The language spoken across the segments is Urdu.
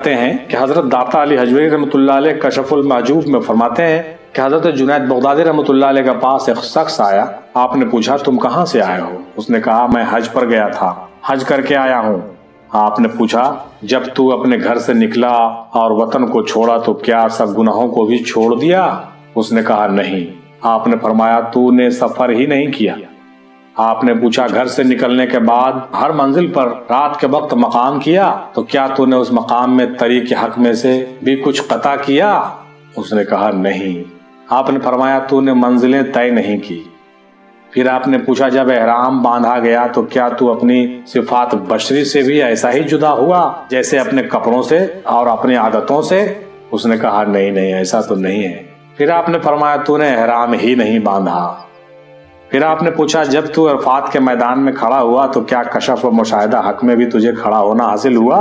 ہیں کہ حضرت داتا علی حجویری رحمۃ اللہ علیہ کشف المحجوب میں فرماتے ہیں کہ حضرت جنید بغدادی رحمۃ اللہ علیہ کے پاس ایک شخص آیا. آپ نے پوچھا تم کہاں سے آئے ہو؟ اس نے کہا میں حج پر گیا تھا، حج کر کے آیا ہوں. آپ نے پوچھا جب تو اپنے گھر سے نکلا اور وطن کو چھوڑا تو کیا سب گناہوں کو بھی چھوڑ دیا؟ اس نے کہا نہیں. آپ نے فرمایا تو نے سفر ہی نہیں کیا. آپ نے پوچھا گھر سے نکلنے کے بعد ہر منزل پر رات کے وقت مقام کیا تو کیا تو نے اس مقام میں طریق حق میں سے بھی کچھ قطع کیا؟ اس نے کہا نہیں. آپ نے فرمایا تو نے منزلیں طے نہیں کی. پھر آپ نے پوچھا جب احرام باندھا گیا تو کیا تو اپنی صفات بشری سے بھی ایسا ہی جدا ہوا جیسے اپنے کپڑوں سے اور اپنی عادتوں سے؟ اس نے کہا نہیں ایسا تو نہیں ہے. پھر آپ نے فرمایا تو نے احرام ہی نہیں باندھا. پھر آپ نے پوچھا جب تو عرفات کے میدان میں کھڑا ہوا تو کیا کشف و مشاہدہ حق میں بھی تجھے کھڑا ہونا حاصل ہوا؟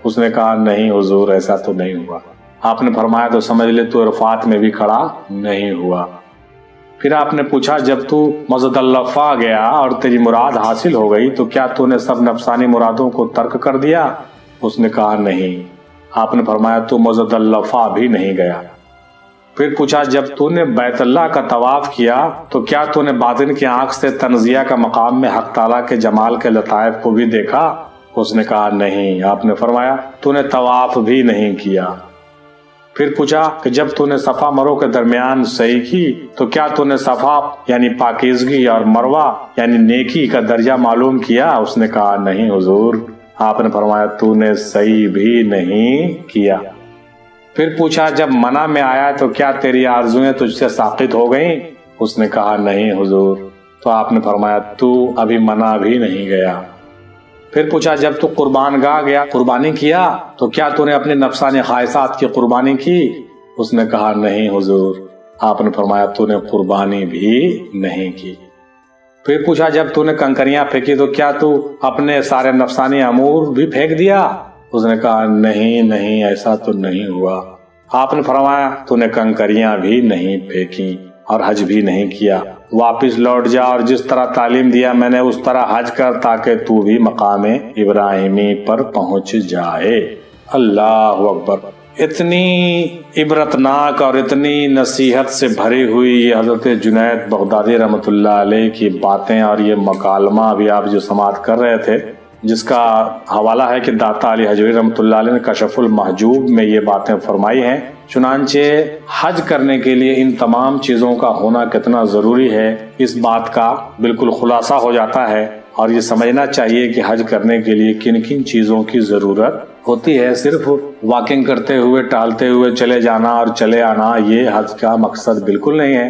اس نے کہا نہیں حضور ایسا تو نہیں ہوا. آپ نے فرمایا تو سمجھ لے تو عرفات میں بھی کھڑا نہیں ہوا. پھر آپ نے پوچھا جب تو مزدلفہ گیا اور تیری مراد حاصل ہو گئی تو کیا تو نے سب نفسانی مرادوں کو ترک کر دیا؟ اس نے کہا نہیں. آپ نے فرمایا تو مزدلفہ بھی نہیں گیا. پھر پوچھا جب تو نے بیت اللہ کا طواف کیا تو کیا تو نے باطن کی آنکھ سے تنزیہ کا مقام میں حق تعالیٰ کے جمال کے لطائف کو بھی دیکھا؟ اس نے کہا نہیں. آپ نے فرمایا تو نے طواف بھی نہیں کیا. پھر پوچھا کہ جب تو نے صفا مرو کے درمیان سعی کی تو کیا تو نے صفا یعنی پاکیزگی اور مروہ یعنی نیکی کا درجہ معلوم کیا؟ اس نے کہا نہیں حضور. آپ نے فرمایا تو نے سعی بھی نہیں کیا. پھر پوچھا جب منع میں آیا تو کیا تیری آرزویں تجھ سے ساقط ہو گئیں؟ اس نے کہا نہیں حضور. تو آپ نے فرمایا تو ابھی منع بھی نہیں گیا. پھر پوچھا جب تو قربان گاہ گیا قربانی کیا تو کیا تو نے اپنے نفسانی خواہشات کی قربانی کی؟ اس نے کہا نہیں حضور. آپ نے فرمایا تو نے قربانی بھی نہیں کی. پھر پوچھا جب تو نے کنکریاں پھینکی تو کیا تو اپنے سارے نفسانی امور بھی پھینک دیا؟ اس نے کہا نہیں ایسا تو نہیں ہوا. آپ نے فرمایا تو نے کنکریاں بھی نہیں پھینکی اور حج بھی نہیں کیا. واپس لوٹ جا اور جس طرح تعلیم دیا میں نے اس طرح حج کر تاکہ تو بھی مقام ابراہیمی پر پہنچ جائے. اللہ اکبر. اتنی عبرتناک اور اتنی نصیحت سے بھری ہوئی یہ حضرت جنید بغدادی رحمۃ اللہ علیہ کی باتیں اور یہ مکالمہ ابھی آپ جو سماعت کر رہے تھے جس کا حوالہ ہے کہ داتا علی حجویری رحمۃ اللہ علیہ نے کشف المحجوب میں یہ باتیں فرمائی ہیں. چنانچہ حج کرنے کے لیے ان تمام چیزوں کا ہونا کتنا ضروری ہے اس بات کا بالکل خلاصہ ہو جاتا ہے. اور یہ سمجھنا چاہیے کہ حج کرنے کے لیے کن کن چیزوں کی ضرورت ہوتی ہے. صرف واکنگ کرتے ہوئے ٹہلتے ہوئے چلے جانا اور چلے آنا یہ حج کا مقصد بالکل نہیں ہے.